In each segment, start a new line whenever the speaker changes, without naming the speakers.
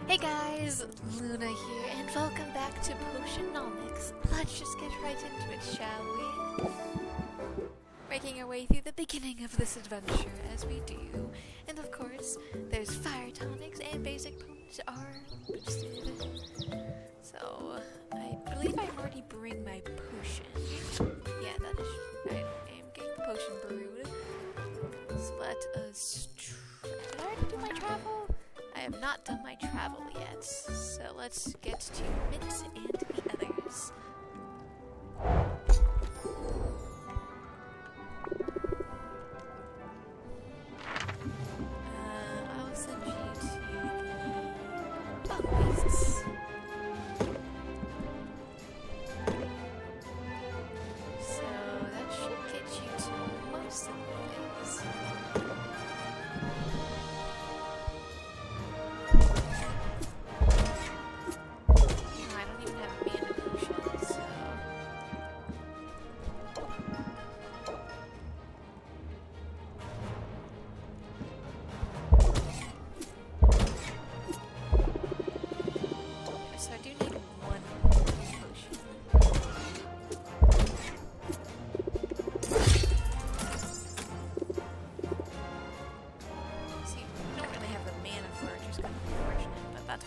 Hey guys, Luna here, and welcome back to Potionomics. Let's just get right into it, shall we? Making our way through the beginning of this adventure, as we do. And of course, there's fire tonics and basic potions are boosted. So, I believe I already bring my potion. Yeah, that is right. I am getting the potion brewed. So let us did I already do my travel? I have not done my travel yet, so let's get to Mint and the others. I'll send you to the bone beasts. So that should get you to most of the things.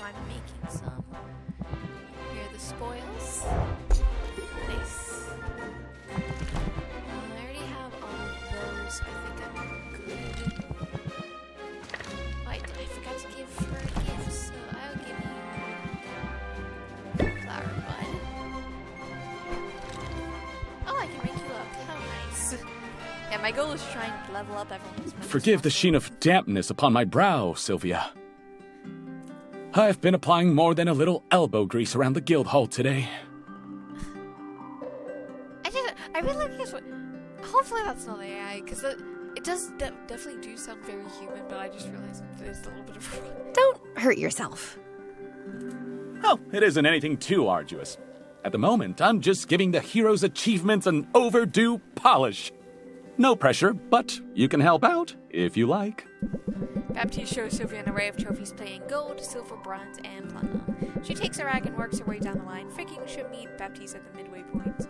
I'm making some. Here are the spoils. Nice. I already have all of those, so I think I'm good. Wait, I forgot to give her a gift, so I'll give you flower bud. Oh, I can make you up. How nice. Yeah, my goal is trying to level up everyone as much as
Forgive the sheen of dampness upon my brow, Sylvia. I've been applying more than a little elbow grease around the guild hall today.
I really like this one. Hopefully that's not AI, because it does definitely do sound very human, but I just realized there's a little bit of...
Don't hurt yourself.
Oh, it isn't anything too arduous. At the moment, I'm just giving the hero's achievements an overdue polish. No pressure, but you can help out if you like.
Baptiste shows Sylvia an array of trophies playing gold, silver, bronze, and platinum. She takes her rag and works her way down the line, freaking should meet Baptiste at the midway point.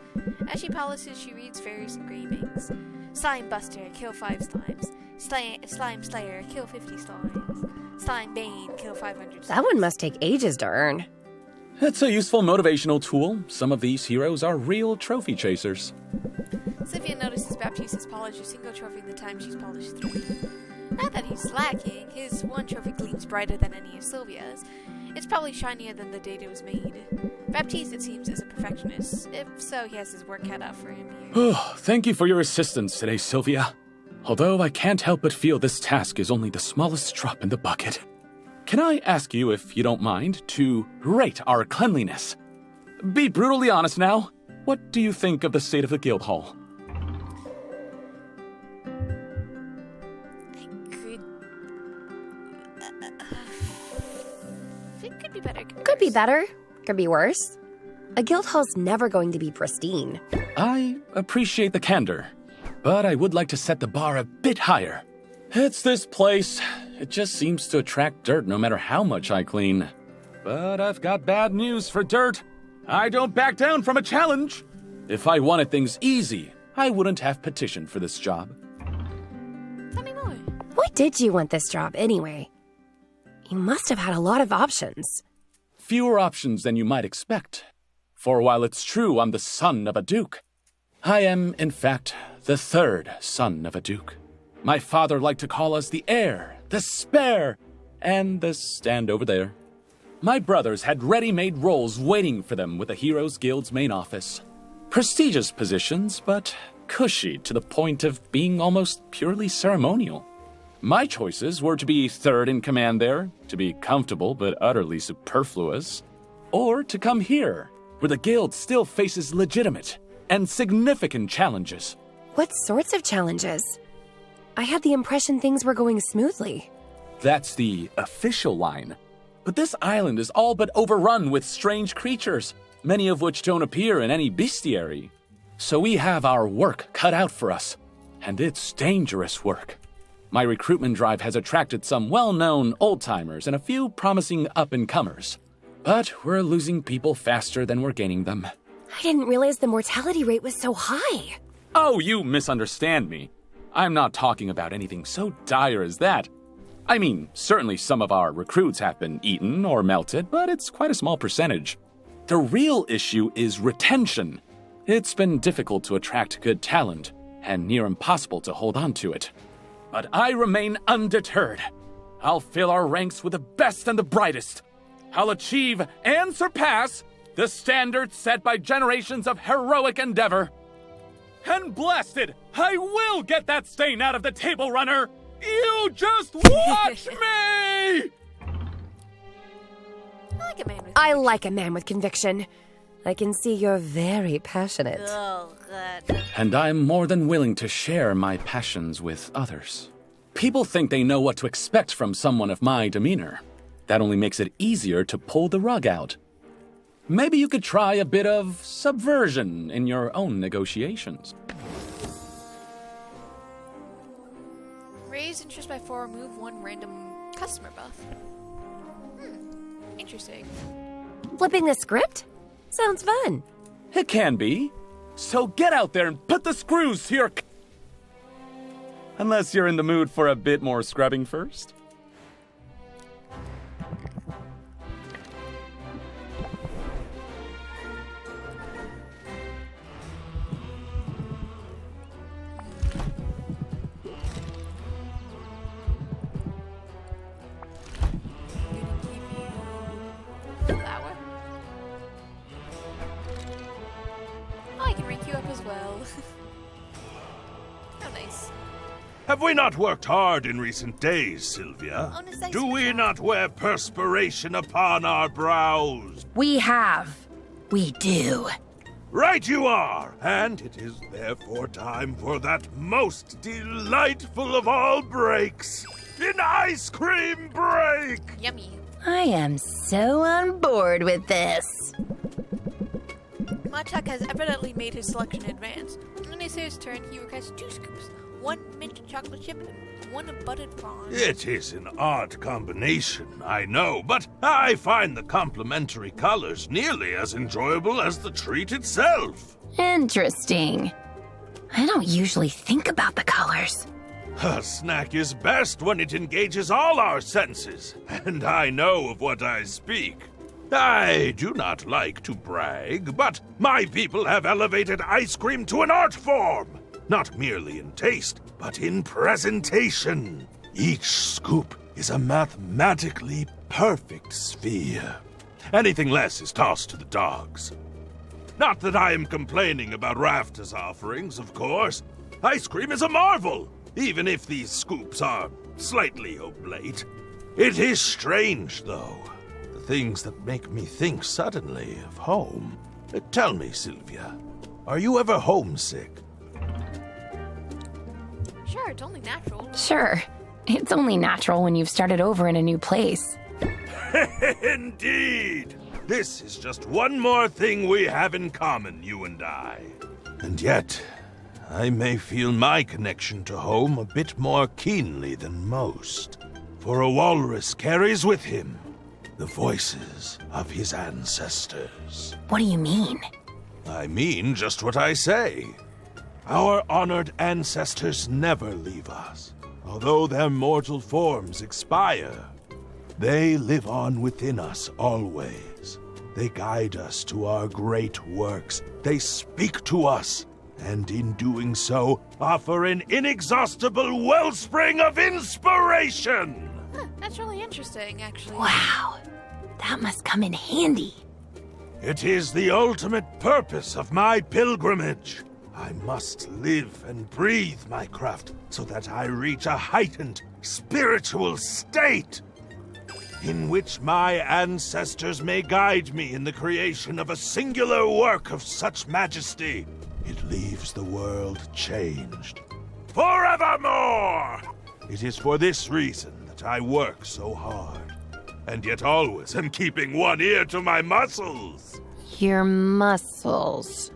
As she polishes, she reads various engravings. Slime Buster, kill 5 slimes. Slime Slayer, kill 50 slimes. Slime Bane, kill 500 slimes.
That one must take ages to earn.
It's a useful motivational tool. Some of these heroes are real trophy chasers.
Sylvia notices Baptiste has polished a single trophy in the time she's polished 3. Not that he's slacking, his one trophy gleams brighter than any of Sylvia's. It's probably shinier than the date it was made. Baptiste, it seems, is a perfectionist. If so, he has his work cut out for him here.
Oh, thank you for your assistance today, Sylvia. Although I can't help but feel this task is only the smallest drop in the bucket. Can I ask you, if you don't mind, to rate our cleanliness? Be brutally honest now. What do you think of the state of the guild hall?
Could be better.
Could be better. Could be worse. A guild hall's never going to be pristine.
I appreciate the candor, but I would like to set the bar a bit higher. It's this place. It just seems to attract dirt no matter how much I clean. But I've got bad news for dirt. I don't back down from a challenge. If I wanted things easy, I wouldn't have petitioned for this job.
Tell me more.
Why did you want this job anyway? You must have had a lot of options.
Fewer options than you might expect. For while it's true I'm the son of a duke, I am, in fact, the 3rd son of a duke. My father liked to call us the heir, the spare, and the stand over there. My brothers had ready-made roles waiting for them with the Heroes Guild's main office. Prestigious positions, but cushy to the point of being almost purely ceremonial. My choices were to be 3rd in command there, to be comfortable but utterly superfluous, or to come here, where the guild still faces legitimate and significant challenges.
What sorts of challenges? I had the impression things were going smoothly.
That's the official line. But this island is all but overrun with strange creatures, many of which don't appear in any bestiary. So we have our work cut out for us, and it's dangerous work. My recruitment drive has attracted some well-known old-timers and a few promising up-and-comers. But we're losing people faster than we're gaining them.
I didn't realize the mortality rate was so high.
Oh, you misunderstand me. I'm not talking about anything so dire as that. I mean, certainly some of our recruits have been eaten or melted, but it's quite a small percentage. The real issue is retention. It's been difficult to attract good talent, and near impossible to hold on to it. But I remain undeterred. I'll fill our ranks with the best and the brightest. I'll achieve and surpass the standards set by generations of heroic endeavor. And blasted, I will get that stain out of the table runner! You just watch me!
I like a man with conviction. I can see you're very passionate.
Oh, God.
And I'm more than willing to share my passions with others. People think they know what to expect from someone of my demeanor. That only makes it easier to pull the rug out. Maybe you could try a bit of subversion in your own negotiations.
Raise interest by 4, remove 1 random customer buff. Interesting.
Flipping the script? Sounds fun.
It can be. So get out there and put the screws to your... Unless you're in the mood for a bit more scrubbing first.
Flower. Oh, I can rank you up as well. Oh, nice.
Have we not worked hard in recent days, Sylvia?
Oh, nice.
Do we not wear perspiration upon our brows?
We have. We do.
Right you are! And it is therefore time for that most delightful of all breaks, an ice cream break!
Yummy.
I am so on board with this.
Machak has evidently made his selection in advance. When it's his turn, he requests 2 scoops, 1 mint chocolate chip, and 1 buttered prawn.
It is an odd combination, I know, but I find the complementary colors nearly as enjoyable as the treat itself.
Interesting. I don't usually think about the colors.
A snack is best when it engages all our senses, and I know of what I speak. I do not like to brag, but my people have elevated ice cream to an art form. Not merely in taste, but in presentation. Each scoop is a mathematically perfect sphere. Anything less is tossed to the dogs. Not that I am complaining about Rafta's offerings, of course. Ice cream is a marvel, even if these scoops are slightly oblate. It is strange, though. The things that make me think suddenly of home. Tell me, Sylvia, are you ever homesick?
Sure, it's only natural.
Sure. It's only natural when you've started over in a new place.
Indeed! This is just one more thing we have in common, you and I. And yet, I may feel my connection to home a bit more keenly than most. For a walrus carries with him the voices of his ancestors.
What do you mean?
I mean just what I say. Our honored ancestors never leave us. Although their mortal forms expire, they live on within us always. They guide us to our great works. They speak to us, and in doing so, offer an inexhaustible wellspring of inspiration!
Huh, that's really interesting, actually.
Wow. That must come in handy.
It is the ultimate purpose of my pilgrimage. I must live and breathe my craft so that I reach a heightened spiritual state in which my ancestors may guide me in the creation of a singular work of such majesty. It leaves the world changed forevermore. It is for this reason that I work so hard, and yet always am keeping one ear to my muscles.
Your muscles.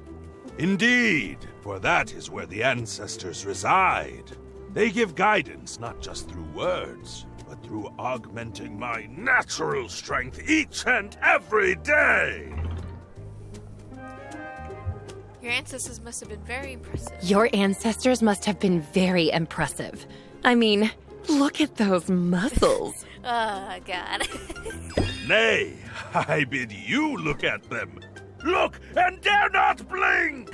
Indeed, for that is where the ancestors reside. They give guidance not just through words, but through augmenting my natural strength each and every day.
Your ancestors must have been very impressive.
Your ancestors must have been very impressive. I mean, look at those muscles.
Oh, God.
Nay, I bid you look at them. Look and dare not blink!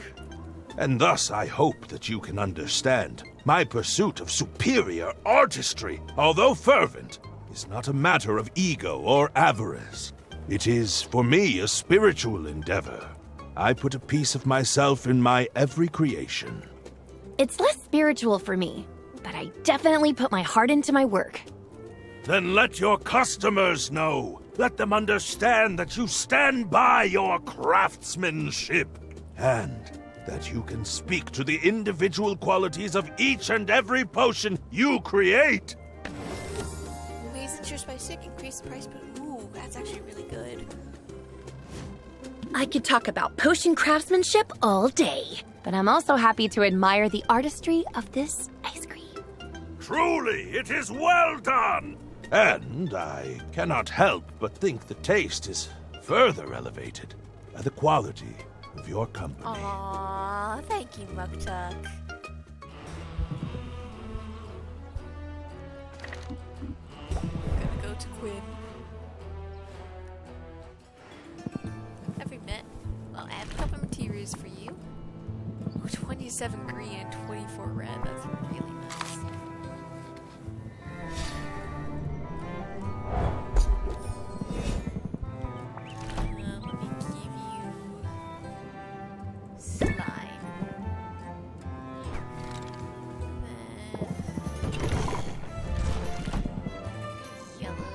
And thus I hope that you can understand my pursuit of superior artistry, although fervent, is not a matter of ego or avarice. It is, for me, a spiritual endeavor. I put a piece of myself in my every creation.
It's less spiritual for me, but I definitely put my heart into my work.
Then let your customers know. Let them understand that you stand by your craftsmanship, and that you can speak to the individual qualities of each and every potion you create.
Raise interest by 6, increase the price, but ooh, that's actually really good.
I could talk about potion craftsmanship all day, but I'm also happy to admire the artistry of this ice cream.
Truly, it is well done! And I cannot help but think the taste is further elevated by the quality of your company.
Aww, thank you, Mugtuck. Gonna go to Quinn. Have we met? Well, I have a couple materials for you. Oh, 27 green and 24 red. That's really nice. Let me give you slime. Then yellow.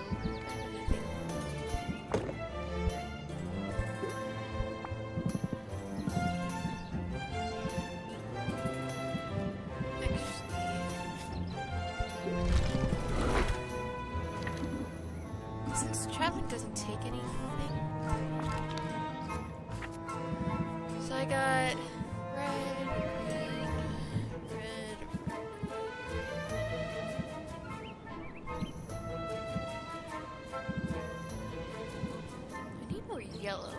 Since traveling doesn't take anything, so I got red, green, red. I need more yellow.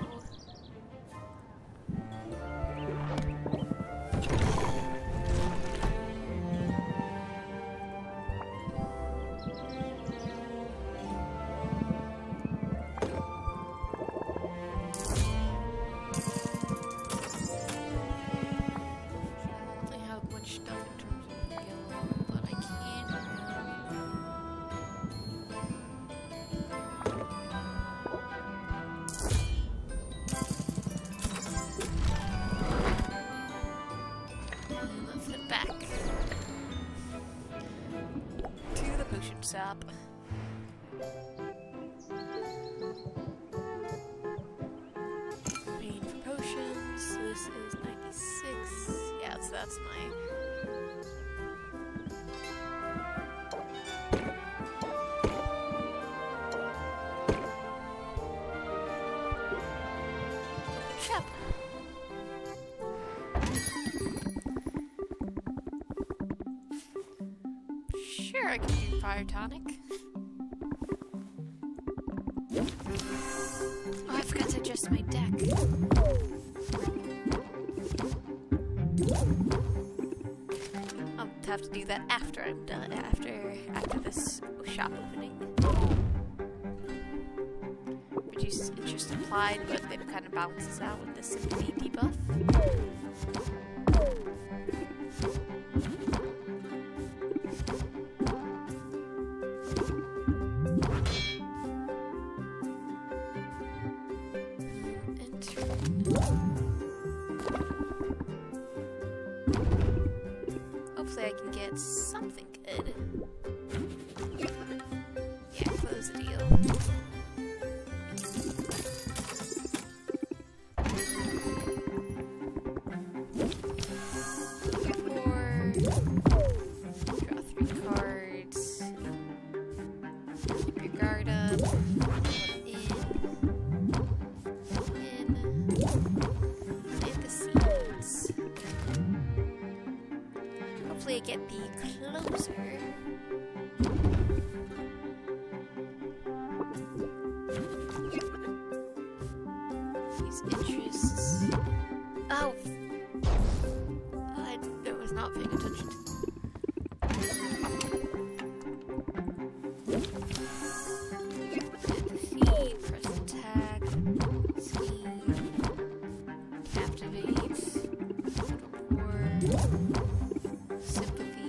I have much stuff in terms of yellow, but I can let's head back to the potion shop. Green for potions. This is 96. Yeah, so that's my. Shop. Sure, I can do fire tonic. Oh, I forgot to adjust my deck. I'll have to do that after I'm done. After this shop opening. Reduces interest applied, but it kind of balances out with this sympathy debuff. Hopefully I can get something good. Yeah, close the deal. Draw 3 cards. Keep your guard up. Plant the seeds. Hopefully I get the close closer. These interests. Oh! I was not paying attention. Feed, press the tag, scheme, captivate, rapport, sympathy,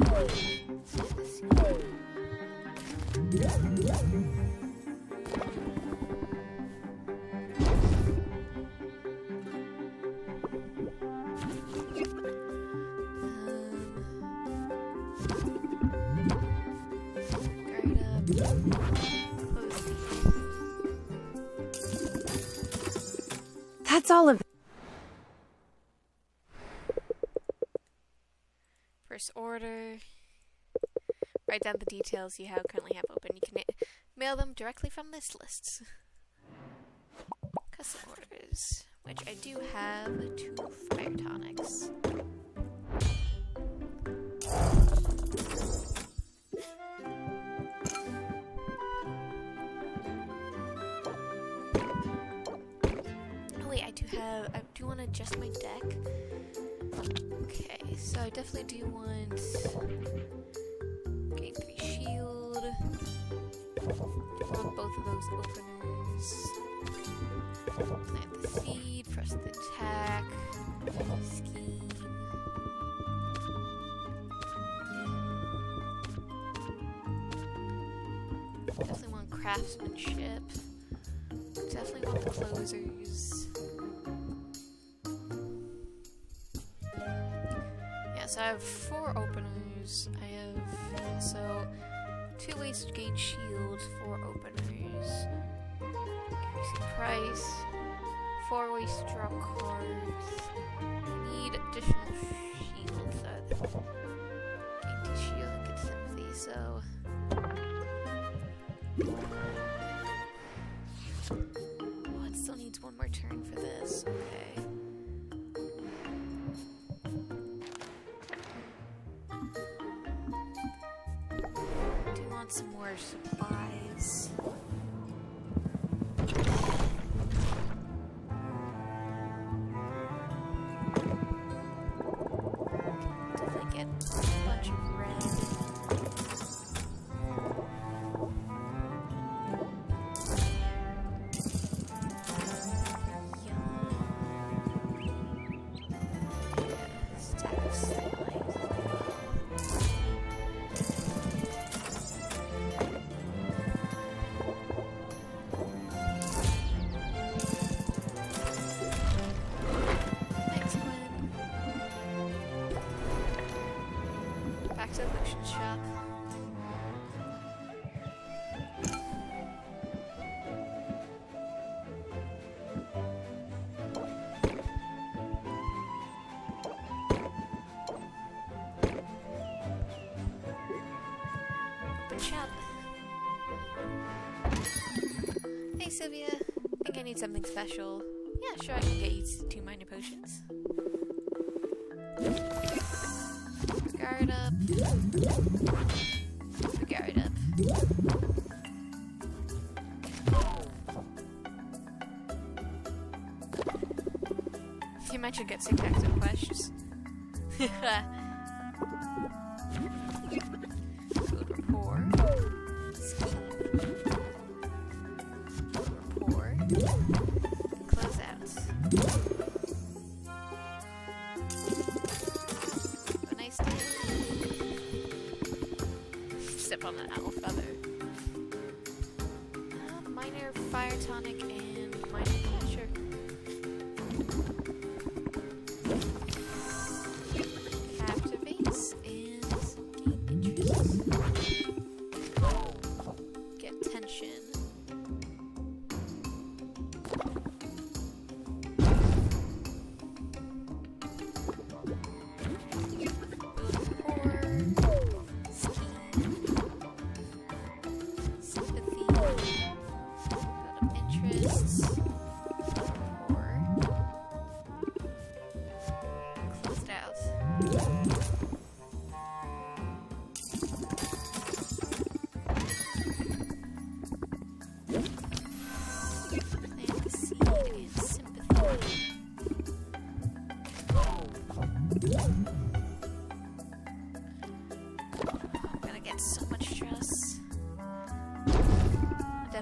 That's all of
First order. Write down the details you currently have open. You can mail them directly from this list. Custom orders, which I do have 2 fire tonics. Oh wait, I do want to adjust my deck. Okay, so I definitely do want gain 3 shield. I want both of those openers. Plant the seed, press the attack, scheme. Definitely want craftsmanship. Definitely want the closers. So I have 4 openers. I have so 2 ways to gain shield, 4 openers. Increasing price. 4 ways to draw cards. Need additional shield. So gain 2 shield and get sympathy. So oh, it still needs 1 more turn for this. Okay. Some more supplies. Definitely get a bunch of red. Stack of supplies. Shop. Open shop. Hey Sylvia, think I need something special. Yeah, sure, I can get you 2 minor potions. Guard up. Guard up. You might should get some active questions. Food rapport. Scheme. Rapport. Close out. Have a nice day. Step on the owl feather. Minor fire tonic and minor pressure. Captivates and gain interest. Get tension.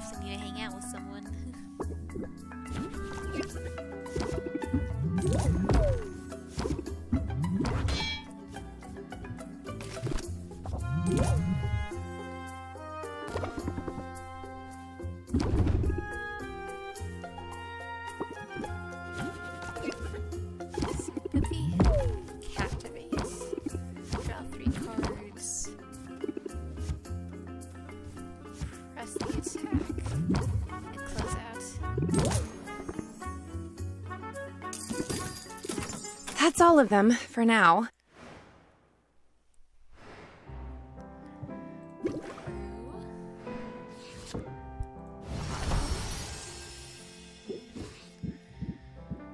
crafts, I need to hang out with someone. Sympathy. Captivates. Draw 3 cards. Press the attack. And close out.
That's all of them, for now.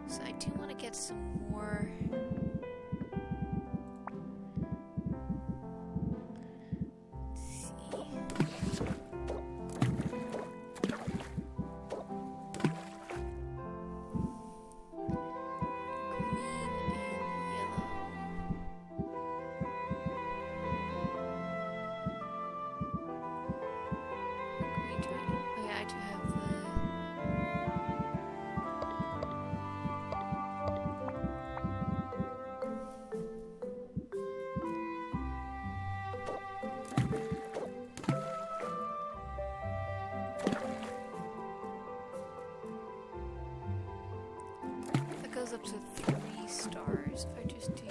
So I do want to get some more. Let's see. Green and yellow. Green dragon. Oh yeah, I do have the. That goes up to 3 stars if I just do.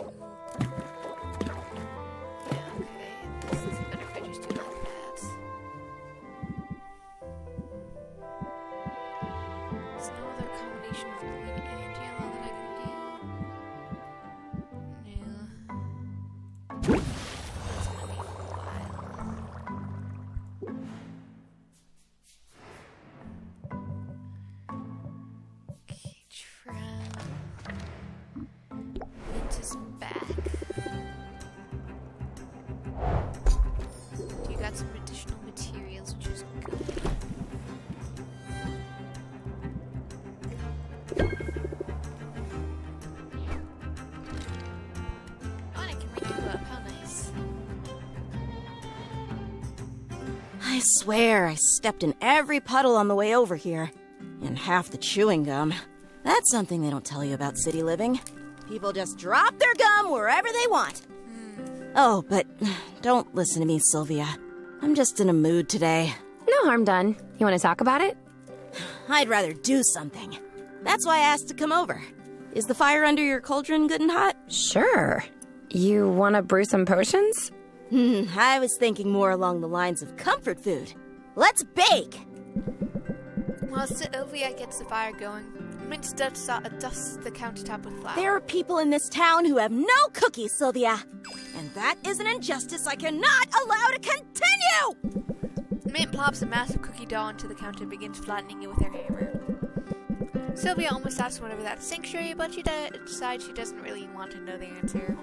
Yeah, okay. This is better if I just do like that. There's no other combination of green and yellow that I can do. No. That's gonna be a while. Cage frown. Mint is back. You got some additional materials, which is good. Oh, and I can ring you up. How nice.
I swear I stepped in every puddle on the way over here. And half the chewing gum. That's something they don't tell you about city living. People just drop their gum wherever they want. Oh, but don't listen to me, Sylvia. I'm just in a mood today.
No harm done. You want to talk about it?
I'd rather do something. That's why I asked to come over. Is the fire under your cauldron good and hot?
Sure. You want to brew some potions?
I was thinking more along the lines of comfort food. Let's bake!
While Sylvia gets the fire going, Mint dusts the countertop with flour.
There are people in this town who have no cookies, Sylvia. And that is an injustice I cannot allow to continue!
Mint plops a massive cookie dough onto the counter and begins flattening it with her hammer. Sylvia almost asks one over that sanctuary, but she decides she doesn't really want to know the answer.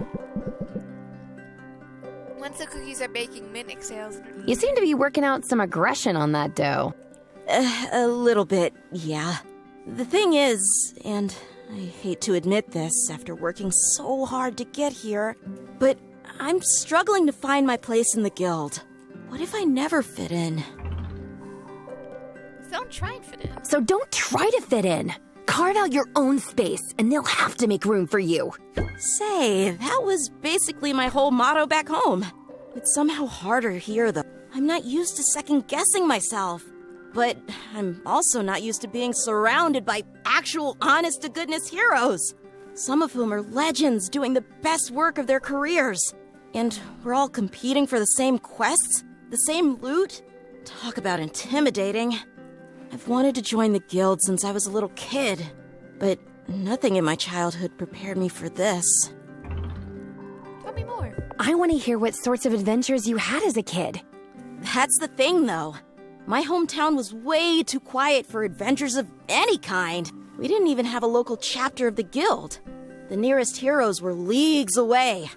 Once the cookies are baking, Mint exhales and
You seem to be working out some aggression on that dough.
A little bit, yeah. The thing is, and I hate to admit this after working so hard to get here, but I'm struggling to find my place in the guild. What if I never fit in?
don't try and fit in.
So don't try to fit in. Carve out your own space, and they'll have to make room for you.
Say, that was basically my whole motto back home. It's somehow harder here, though. I'm not used to second-guessing myself. But I'm also not used to being surrounded by actual honest-to-goodness heroes. Some of whom are legends doing the best work of their careers. And we're all competing for the same quests, the same loot. Talk about intimidating. I've wanted to join the guild since I was a little kid, but nothing in my childhood prepared me for this.
Tell me more.
I want to hear what sorts of adventures you had as a kid.
That's the thing, though. My hometown was way too quiet for adventures of any kind. We didn't even have a local chapter of the guild. The nearest heroes were leagues away.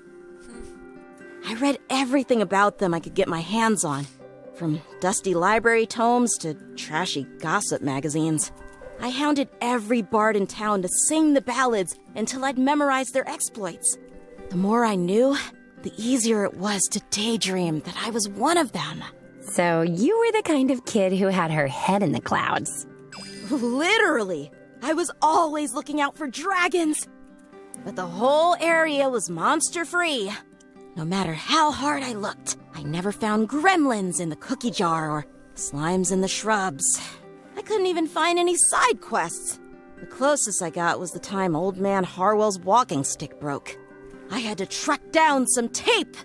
I read everything about them I could get my hands on, from dusty library tomes to trashy gossip magazines. I hounded every bard in town to sing the ballads until I'd memorized their exploits. The more I knew, the easier it was to daydream that I was one of them.
So you were the kind of kid who had her head in the clouds.
Literally! I was always looking out for dragons! But the whole area was monster-free. No matter how hard I looked, I never found gremlins in the cookie jar or slimes in the shrubs. I couldn't even find any side quests. The closest I got was the time Old Man Harwell's walking stick broke. I had to track down some tape,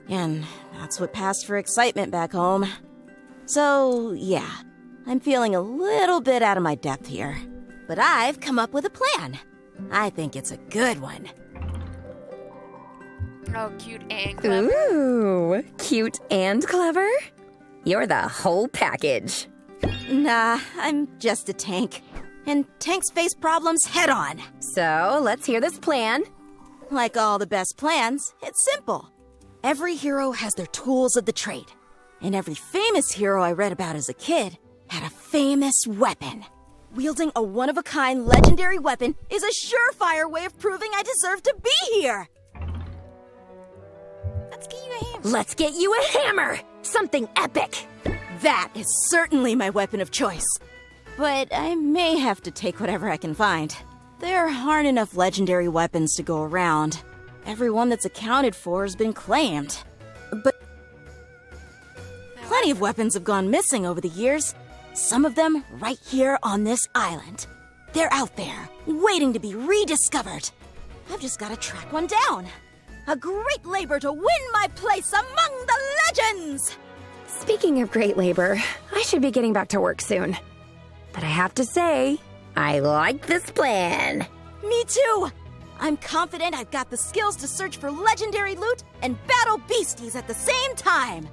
and that's what passed for excitement back home. So, yeah, I'm feeling a little bit out of my depth here. But I've come up with a plan. I think it's a good one.
Oh, cute and clever.
Ooh, cute and clever? You're the whole package.
Nah, I'm just a tank. And tanks face problems head on.
So, let's hear this plan.
Like all the best plans, it's simple. Every hero has their tools of the trade. And every famous hero I read about as a kid had a famous weapon. Wielding a one-of-a-kind legendary weapon is a surefire way of proving I deserve to be here.
Let's get you a hammer.
Let's get you a hammer! Something epic!
That is certainly my weapon of choice. But I may have to take whatever I can find. There aren't enough legendary weapons to go around. Every one that's accounted for has been claimed. But plenty of weapons have gone missing over the years. Some of them right here on this island. They're out there, waiting to be rediscovered. I've just got to track one down. A great labor to win my place among the legends!
Speaking of great labor, I should be getting back to work soon. But I have to say, I like this plan.
Me too! I'm confident I've got the skills to search for legendary loot and battle beasties at the same time.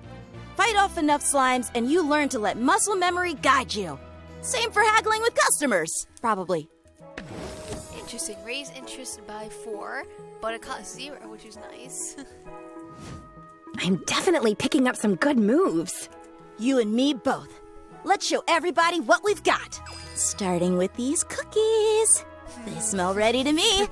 Fight off enough slimes and you learn to let muscle memory guide you. Same for haggling with customers, probably.
Interesting. Raise interest by 4, but it costs 0, which is nice.
I'm definitely picking up some good moves.
You and me both. Let's show everybody what we've got. Starting with these cookies. They smell ready to me.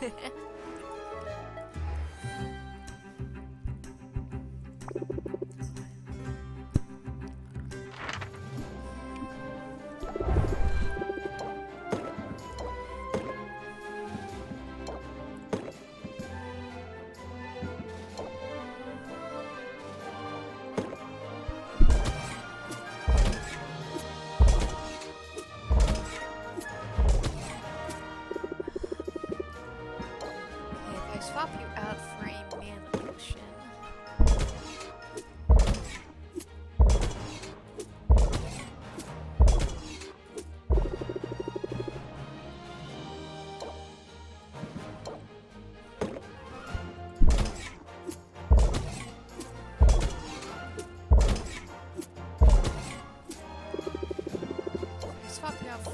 Swap you out for a mana potion. Swap you out for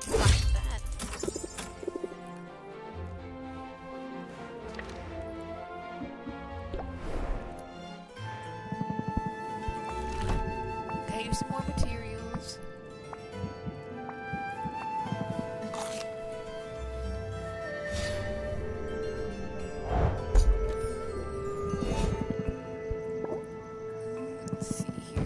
fuck that. Okay, use some more materials. Let's see here.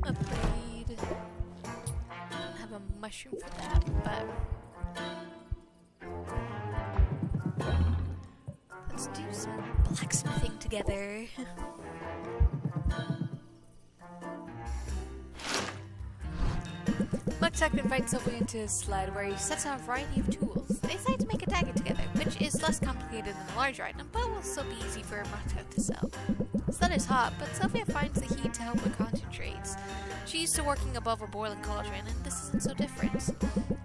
Upgrade. I don't have a mushroom for that, but let's do some blacksmithing together. Artifact invites Sylvia into his sled, where he sets on a variety of tools. They decide to make a dagger together, which is less complicated than a larger item, but will still be easy for Marta to sell. The sled is hot, but Sylvia finds the heat to help her concentrate. She's used to working above a boiling cauldron, and this isn't so different.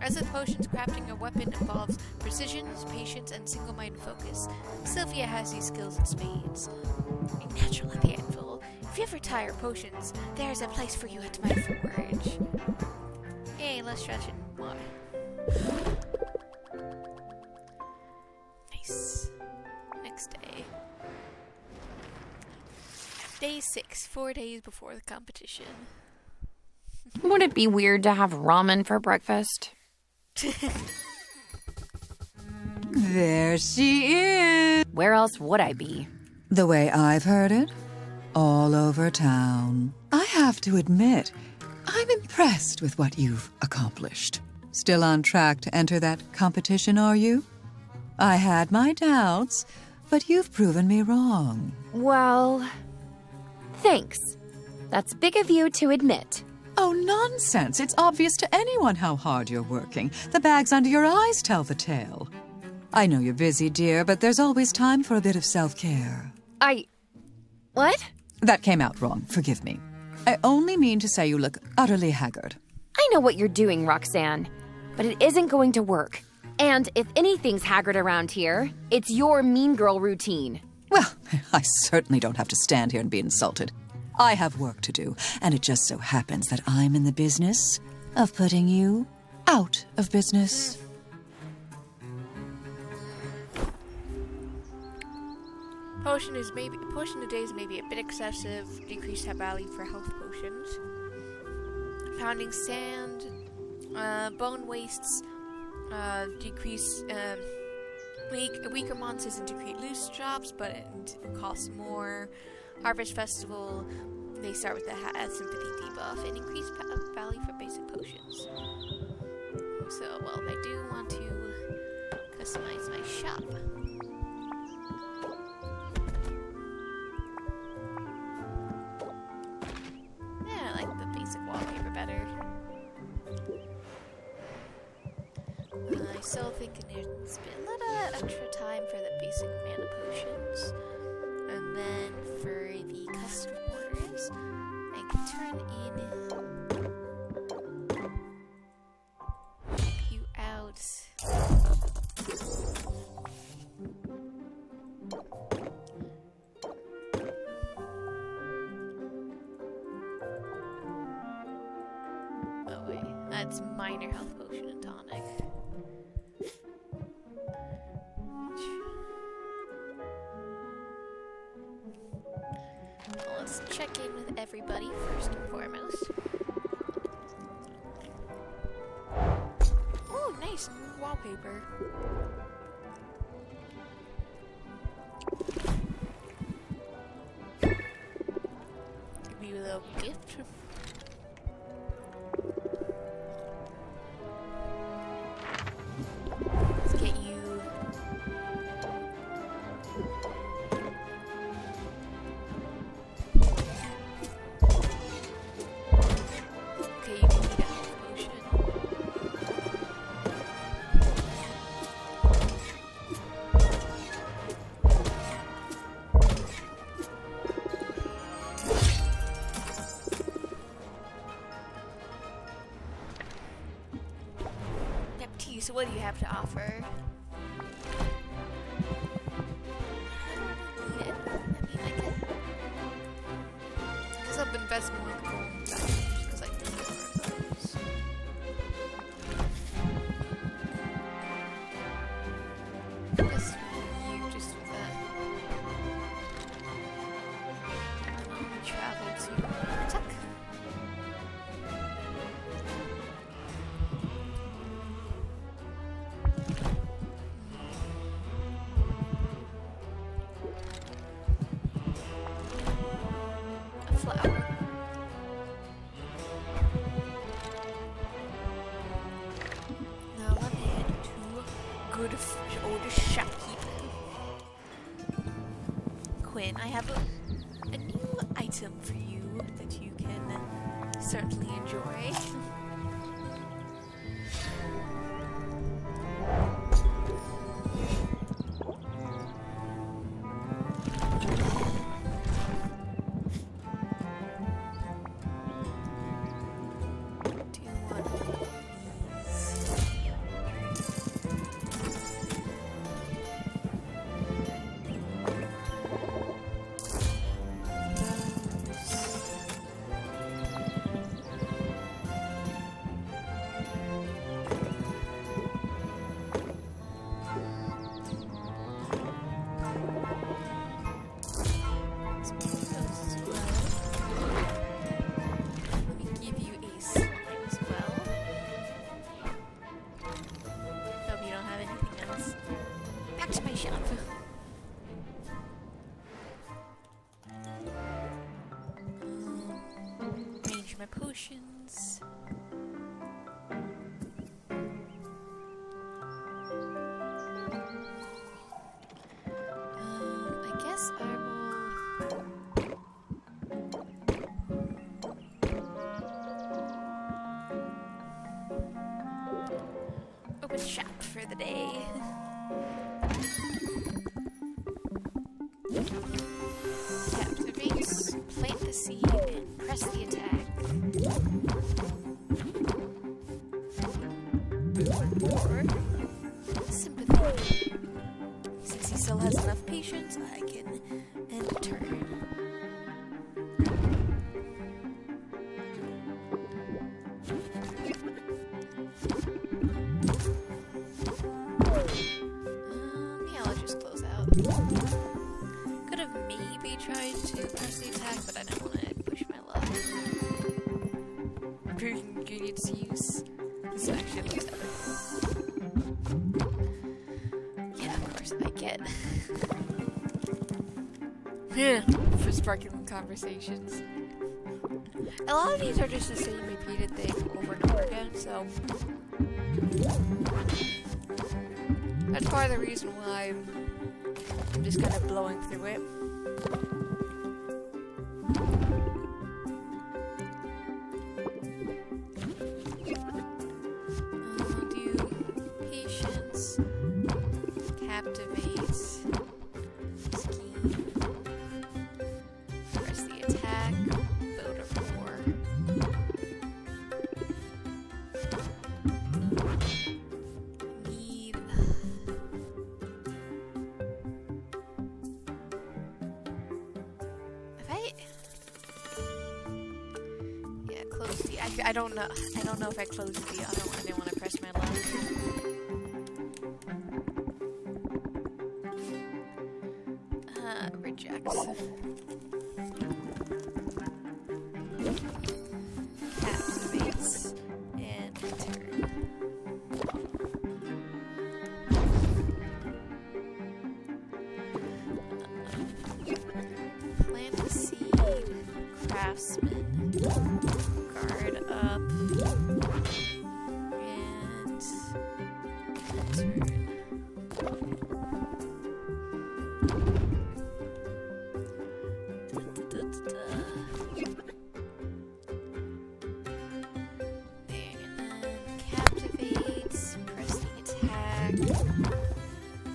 As with potions, crafting a weapon involves precision, patience, and single-minded focus. Sylvia has these skills in spades. A natural at the anvil. If you ever tire potions, there's a place for you at my forge. Yay, less stretching more. Nice. Next day. Day 6, 4 days before the competition.
Would it be weird to have ramen for breakfast?
There she is.
Where else would I be?
The way I've heard it, all over town. I have to admit, I'm impressed with what you've accomplished. Still on track to enter that competition, are you? I had my doubts, but you've proven me wrong.
Well, thanks. That's big of you to admit.
Oh, nonsense. It's obvious to anyone how hard you're working. The bags under your eyes tell the tale. I know you're busy, dear, but there's always time for a bit of self-care.
What?
That came out wrong. Forgive me. I only mean to say you look utterly haggard.
I know what you're doing, Roxanne, but it isn't going to work. And if anything's haggard around here, it's your mean girl routine.
Well, I certainly don't have to stand here and be insulted. I have work to do, and it just so happens that I'm in the business of putting you out of business.
Potion a day is maybe a bit excessive. Decreased value for health potions. Pounding sand, bone wastes, decrease. Weaker monsters and decrease loose drops, but it costs more. Harvest Festival, they start with a sympathy debuff and increase value for basic potions. So, well, I do want to customize my shop. Yeah, I like the basic wallpaper better. I still think there's been a little extra time for the basic mana potions. And then for the custom orders, I can turn you out. Oh wait, that's minor health potion and tonic. Let's check in with everybody first and foremost. Oh, nice wallpaper. Give you a little gift. Let's get you. So what do you have to offer? I don't need it. I mean, I guess I'll invest more in the gold stuff, because I need more of those. Just you, just with that. And I'll travel to Tuck. I have a new item for you that you can certainly enjoy. of potions. I guess I will... open shop for the day. Captivates, plant the seed, and press the attack. Or sympathy. Since he still has enough patience, I can end the turn. Yeah, I'll just close out. Could have maybe tried to press the attack, but I don't want to push my luck. Brewing ingredients use. This actually looks better. Yeah, of course, I get. For sparkling conversations. A lot of these are just the same repeated thing over and over again, so... that's part of the reason why I'm just kind of blowing through it. I'll do patience, captivate, scheme, press the attack, build a roar. Need... yeah, close the... I don't know. I don't know if I closed the... I didn't want to press my luck. Rejects. Captivates. And return. Plant the seed. Craftsman. Guard up. And return. There, and then captivates, press the attack,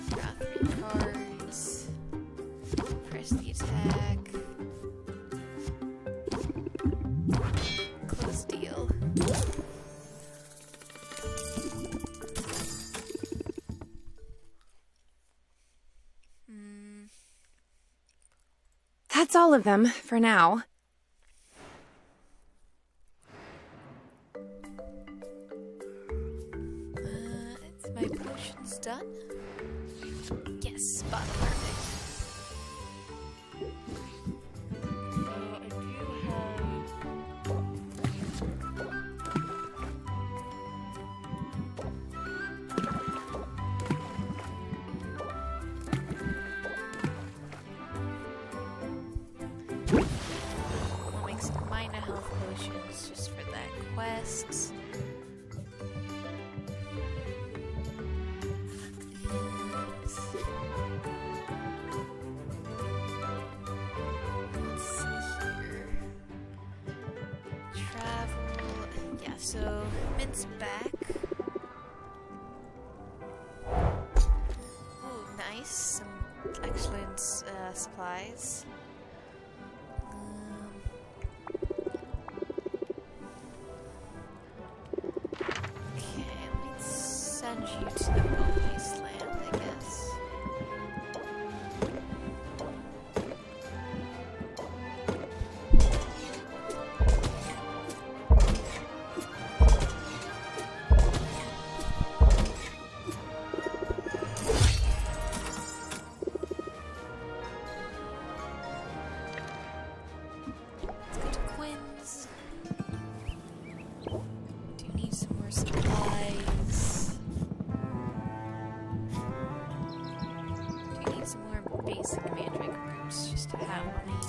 draw 3 cards, press the attack, close deal.
That's all of them, for now.
Is my potions done? Yes, spot perfect. I do I'll make some minor health potions just for that quest. Let's see here. Travel. Yeah, so Mint's back. Ooh, nice. Some excellent supplies. Okay, let me send you to the Bone Wasteland, I guess. Let's go to Quinn's. Do need some more supplies. Do need some more basic mandrake roots just to have on hand.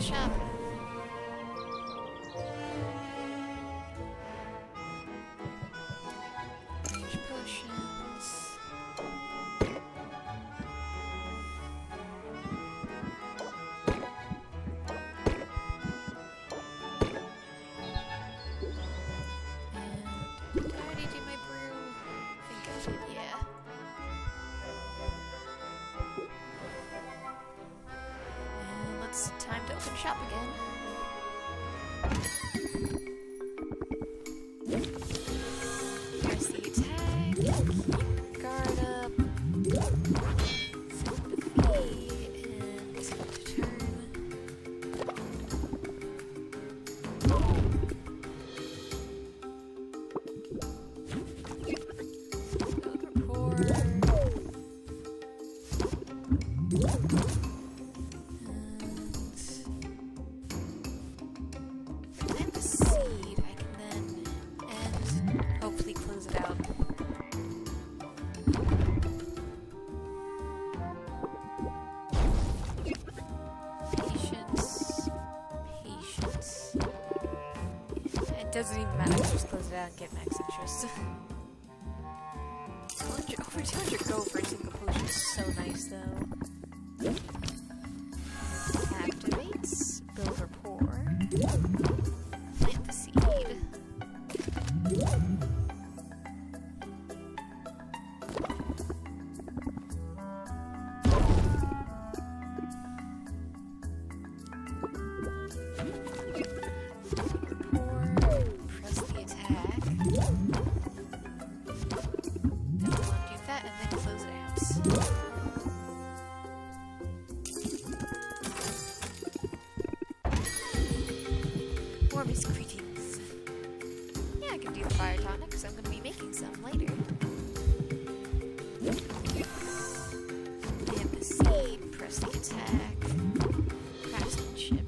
shop. Orange potions. And did I already do my brew? I think I did, yeah. And it's time to open shop again. Press the attack, keep guard up, sympathy, and turn. Build rapport. Plant the seed, I can then and hopefully close it out. Patience. Patience. It doesn't even matter, just close it out and get max interest. 200, over 200 gold for a single potion is so nice though. Activates, build rapport, plant the seed. Rapport, press the attack. Then we'll undo that and then close it out. Warmest greetings. Yeah, I can do the fire tonic because I'm going to be making some later. Plant the seed, press the attack, craftsmanship.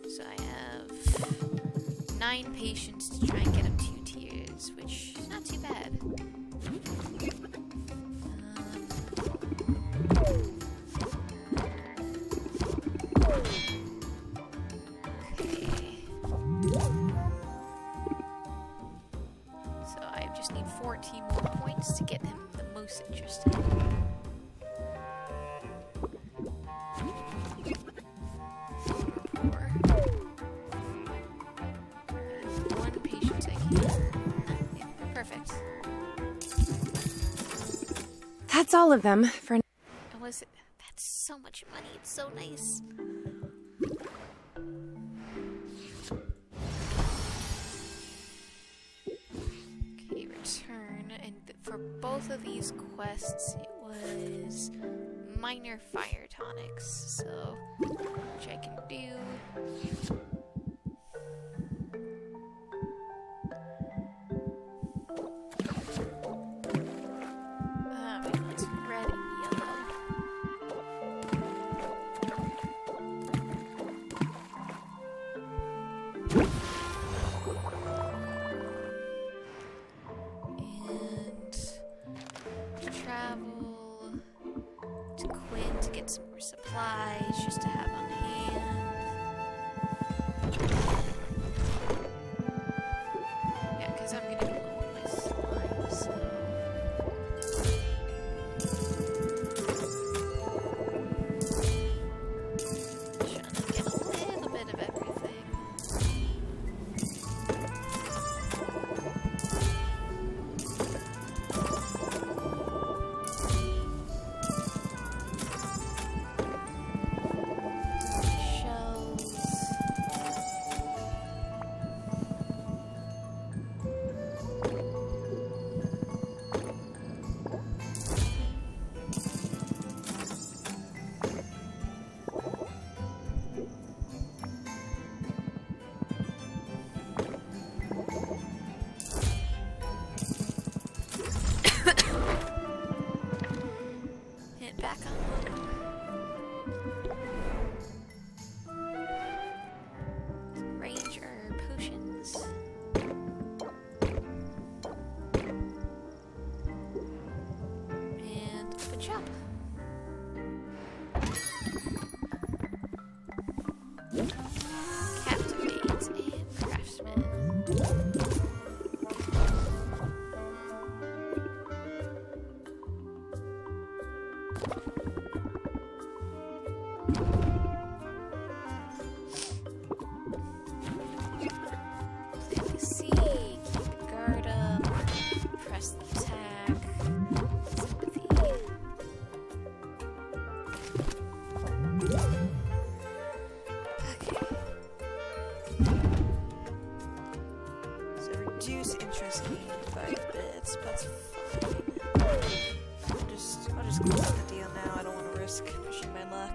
So I have 9 patience to try and get up 2 tiers, which is not too bad. Okay. So I just need 14 more points to get him the most interested. Rapport. One patience I can. Yeah, perfect.
That's all of them for
And was it? That's so much money. It's so nice. Okay, return. And for both of these quests, it was minor fire tonics. So, which I can do. Wait, it's red and yellow. And travel to Quinn to get some more supplies just to have on hand. Yeah, because I'm gonna be going with slime, so. Trying to get a little bit of everything. That's fine. I'll just close the deal now. I don't want to risk pushing my luck.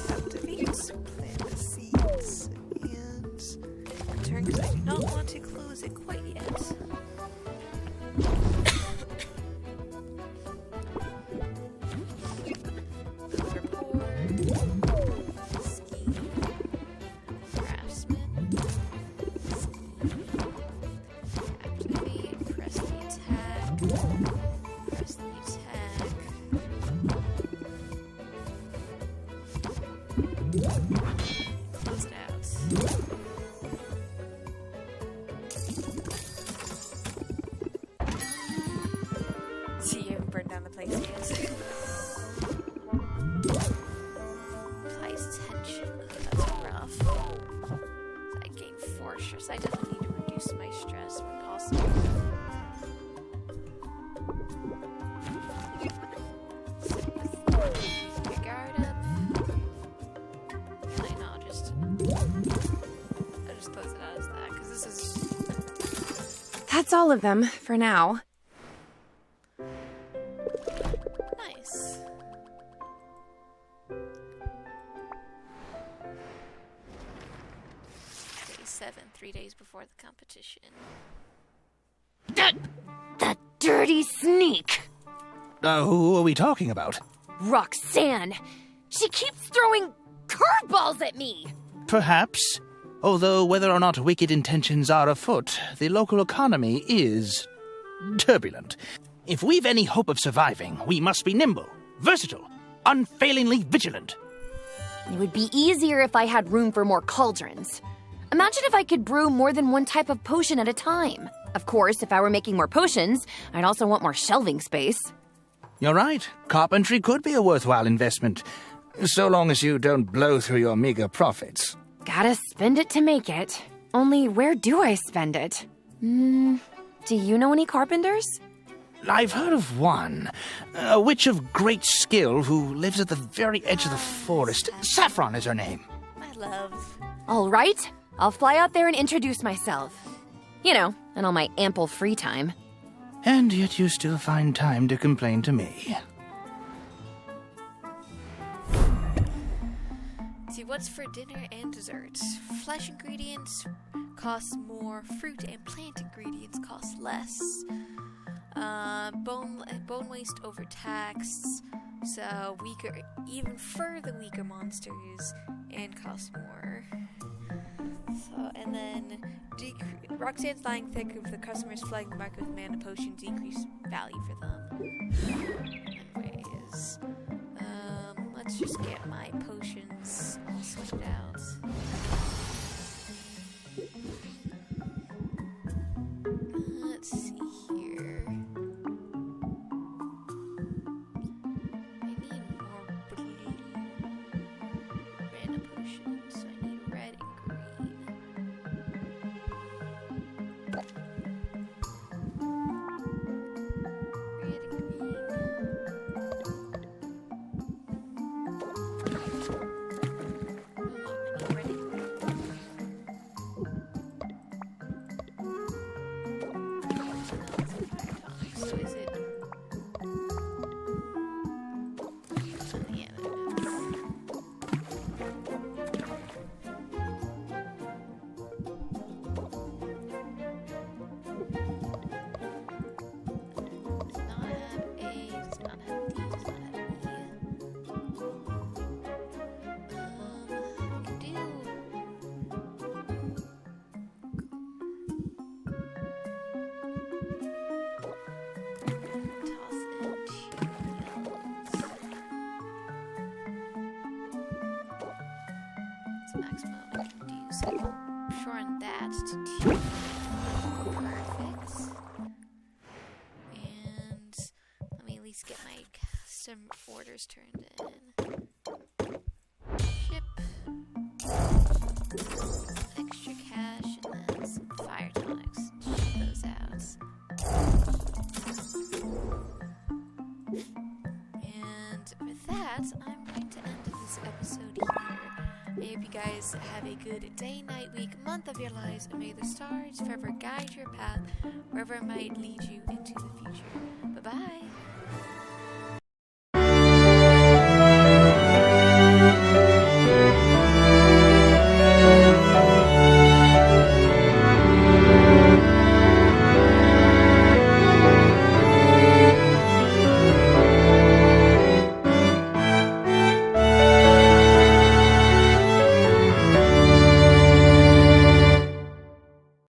Captivate, plant the seeds, and return because I do not want to close it quite yet. Close it out. See, you haven't burned down the place yet. Applies tension. That's rough. I gain force, so I definitely need to reduce my stress when possible. Keep your guard up. I'll just close it out as that, because this is...
That's all of them, for now.
nice. Day 7, 3 days before the competition.
That dirty sneak!
Who are we talking about?
Roxanne! She keeps throwing curveballs at me!
Perhaps. Although whether or not wicked intentions are afoot, the local economy is turbulent. If we've any hope of surviving, we must be nimble, versatile, unfailingly vigilant.
It would be easier if I had room for more cauldrons. Imagine if I could brew more than one type of potion at a time. Of course, if I were making more potions, I'd also want more shelving space.
You're right. Carpentry could be a worthwhile investment, so long as you don't blow through your meager profits.
Gotta spend it to make it. Only where do I spend it? Do you know any carpenters?
I've heard of one, a witch of great skill who lives at the very edge of the forest. Saffron is her name.
My love.
All right, I'll fly out there and introduce myself. You know, in all my ample free time.
And yet you still find time to complain to me.
See, what's for dinner and dessert? Flesh ingredients cost more, fruit and plant ingredients cost less. Bone waste overtaxed, so weaker, even further weaker monsters, and cost more. So, and then Roxanne's lying thick of the customers flooding the market with mana potions decrease value for them. Anyways, let's just get my potions all sorted out. Let's see here. I need more blue mana potions, so I need red and green. Red and green. So is it? Yeah, there it is. Does not have A, does not have D, does not have E. I can do. Toss in 2 yellows. That's the maximum I can do, so I'll shorten that to 2. Perfect. And let me at least get my custom orders turned in. Ship. Extra cash and then some fire tonics. Ship those out. And with that, I'm going to end this episode here. I hope you guys have a good day, night, week, month of your lives, and may the stars forever guide your path wherever it might lead you into the future. Bye-bye.